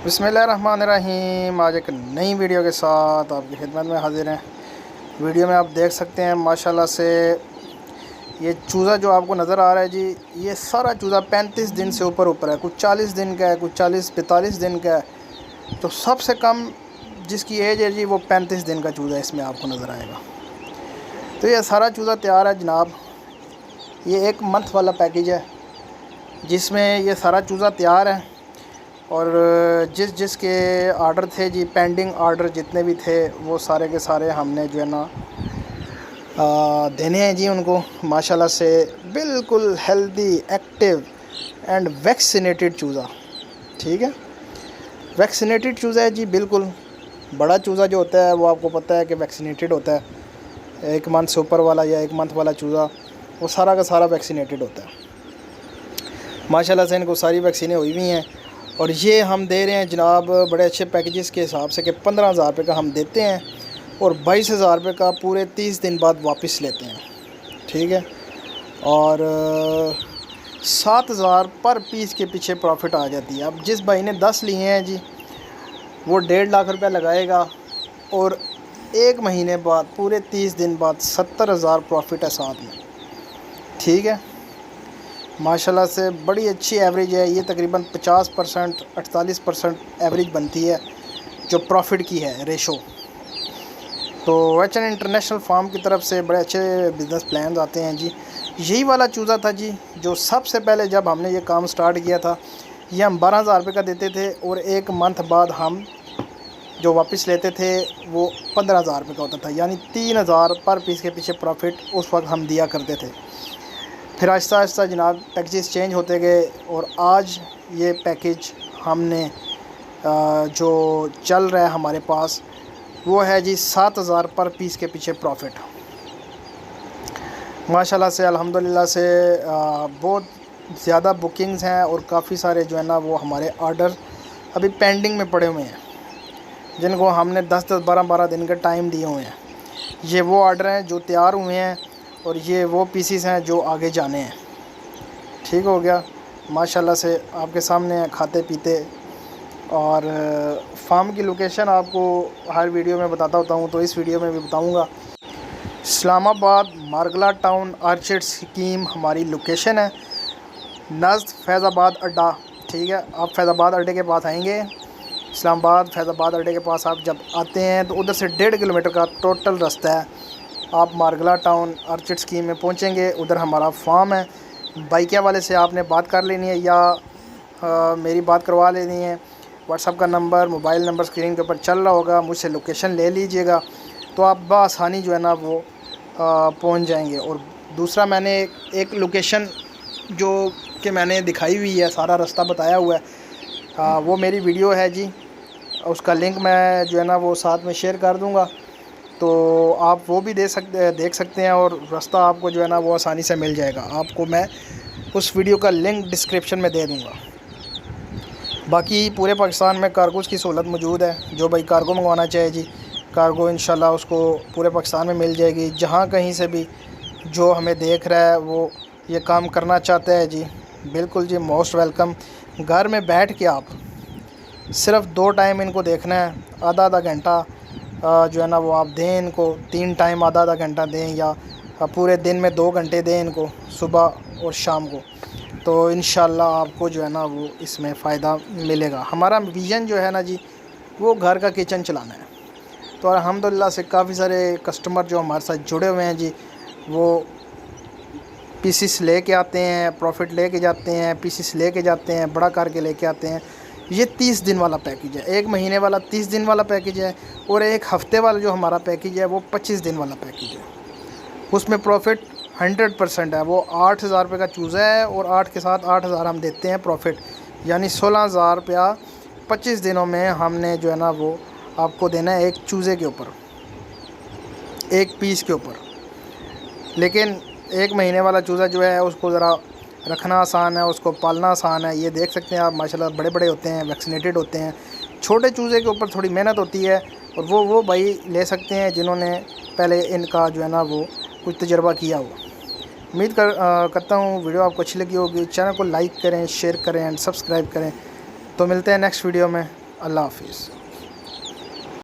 बिस्मिल्लाहिर्रहमानिर्रहीम। आज एक नई वीडियो के साथ आपकी खिदमत में हाजिर हैं। वीडियो में आप देख सकते हैं माशाल्लाह से ये चूज़ा जो आपको नज़र आ रहा है जी, ये सारा चूज़ा 35 दिन से ऊपर है। कुछ 40 दिन का है, कुछ 40-45 दिन का है। तो सबसे कम जिसकी एज है जी वो 35 दिन का चूज़ा इसमें आपको नज़र आएगा। तो ये सारा चूज़ा तैयार है जनाब। ये 1 मंथ वाला पैकेज है जिसमें ये सारा चूज़ा तैयार है। और जिसके आर्डर थे जी, पेंडिंग आर्डर जितने भी थे वो सारे के सारे हमने जो है ना देने हैं जी उनको। माशाल्लाह से बिल्कुल हेल्दी, एक्टिव एंड वैक्सीनेटेड चूज़ा। ठीक है, वैक्सीनेटेड चूज़ा है जी। बिल्कुल बड़ा चूज़ा जो होता है वो आपको पता है कि वैक्सीनेटेड होता है। 1 मंथ से ऊपर वाला या 1 मंथ वाला चूज़ा वो सारा का सारा वैक्सीनेटेड होता है। माशाल्लाह से इनको सारी वैक्सीनें हुई हुई हैं। और ये हम दे रहे हैं जनाब बड़े अच्छे पैकेजेस के हिसाब से कि 15,000 रुपये का हम देते हैं और 22,000 रुपये का पूरे 30 दिन बाद वापस लेते हैं। ठीक है, और 7,000 पर पीस के पीछे प्रॉफिट आ जाती है। अब जिस भाई ने 10 लिए हैं जी वो 1.5 लाख रुपया लगाएगा और 1 महीने बाद पूरे 30 दिन बाद 70,000 प्रॉफिट है साथ में। ठीक है, माशाल्लाह से बड़ी अच्छी एवरेज है। ये तकरीबन 50% 48% एवरेज बनती है जो प्रॉफिट की है रेशो। तो एच.एन. इंटरनेशनल फार्म की तरफ से बड़े अच्छे बिज़नेस प्लान आते हैं जी। यही वाला चूज़ा था जी जो सबसे पहले जब हमने ये काम स्टार्ट किया था, ये हम 12,000 रुपये का देते थे और 1 मंथ बाद हम जो वापस लेते थे वो 15,000 रुपये का होता था। यानी 3,000 पर पीस के पीछे प्रॉफिट उस वक्त हम दिया करते थे। फिर आहिस्ता आहिस्ता जनाब पैकेजेस चेंज होते गए और आज ये पैकेज हमने जो चल रहा है हमारे पास वो है जी 7,000 पर पीस के पीछे प्रॉफिट। माशाल्लाह से अल्हम्दुलिल्लाह से बहुत ज़्यादा बुकिंग्स हैं और काफ़ी सारे जो है ना वो हमारे ऑर्डर अभी पेंडिंग में पड़े हुए हैं जिनको हमने 10-10 12-12 दिन का टाइम दिए हुए हैं। ये वो ऑर्डर हैं जो तैयार हुए हैं और ये वो पीसीस हैं जो आगे जाने हैं। ठीक हो गया, माशाल्लाह से आपके सामने खाते पीते। और फार्म की लोकेशन आपको हर वीडियो में बताता होता हूँ, तो इस वीडियो में भी बताऊँगा। इस्लामाबाद मारगला टाउन आर्चिड स्कीम हमारी लोकेशन है, नज़द फैज़ाबाद अड्डा। ठीक है, आप फैज़ाबाद अड्डे के पास आएंगे, इस्लामाबाद फैज़ाबाद अड्डे के पास आप जब आते हैं तो उधर से 1.5 किलोमीटर का टोटल रास्ता है। आप मारगला टाउन आर्चिड स्कीम में पहुंचेंगे, उधर हमारा फार्म है। बाइकिया वाले से आपने बात कर लेनी है या मेरी बात करवा लेनी है। व्हाट्सअप का नंबर, मोबाइल नंबर स्क्रीन के ऊपर चल रहा होगा, मुझसे लोकेशन ले लीजिएगा तो आप बआसानी जो है ना वो पहुंच जाएंगे। और दूसरा मैंने एक लोकेशन जो कि मैंने दिखाई हुई है, सारा रास्ता बताया हुआ है, वो मेरी वीडियो है जी। उसका लिंक मैं जो है ना वो साथ में शेयर कर दूँगा, तो आप वो भी देख सकते हैं और रास्ता आपको जो है ना वो आसानी से मिल जाएगा। आपको मैं उस वीडियो का लिंक डिस्क्रिप्शन में दे दूँगा। बाकी पूरे पाकिस्तान में कार्गोज़ की सहूलत मौजूद है। जो भाई कार्गो मंगवाना चाहे जी, कार्गो इंशाल्लाह उसको पूरे पाकिस्तान में मिल जाएगी। जहाँ कहीं से भी जो हमें देख रहा है वो ये काम करना चाहता है जी, बिल्कुल जी मोस्ट वेलकम। घर में बैठ के आप सिर्फ़ 2 टाइम इनको देखना है, आधा घंटा जो है ना वो आप दें इनको। 3 टाइम आधा घंटा दें या पूरे दिन में 2 घंटे दें इनको, सुबह और शाम को, तो इंशाल्लाह आपको जो है ना वो इसमें फ़ायदा मिलेगा। हमारा विज़न जो है ना जी वो घर का किचन चलाना है। तो अल्हम्दुलिल्लाह से काफ़ी सारे कस्टमर जो हमारे साथ जुड़े हुए हैं जी, वो पीसीस लेके आते हैं, प्रॉफिट लेके जाते हैं, पीसीस लेके जाते हैं, बड़ा करके लेके आते हैं। ये 30 दिन वाला पैकेज है, 1 महीने वाला 30 दिन वाला पैकेज है और 1 हफ़्ते वाला जो हमारा पैकेज है वो 25 दिन वाला पैकेज है। उसमें प्रॉफिट 100% है। वो 8,000 रुपये का चूज़ा है और 8 के साथ 8,000 हम देते हैं प्रॉफिट, यानी 16,000 रुपया 25 दिनों में हमने जो है ना वो आपको देना है एक चूज़े के ऊपर, एक पीस के ऊपर। लेकिन 1 महीने वाला चूज़ा जो है उसको ज़रा रखना आसान है, उसको पालना आसान है। ये देख सकते हैं आप, माशाल्लाह बड़े बड़े होते हैं, वैक्सीनेटेड होते हैं। छोटे चूज़े के ऊपर थोड़ी मेहनत होती है और वो भाई ले सकते हैं जिन्होंने पहले इनका जो है ना वो कुछ तजर्बा किया हो। उम्मीद करता हूँ वीडियो आपको अच्छी लगी होगी। चैनल को लाइक करें, शेयर करें एंड सब्सक्राइब करें। तो मिलते हैं नेक्स्ट वीडियो में। अल्लाह हाफिज़।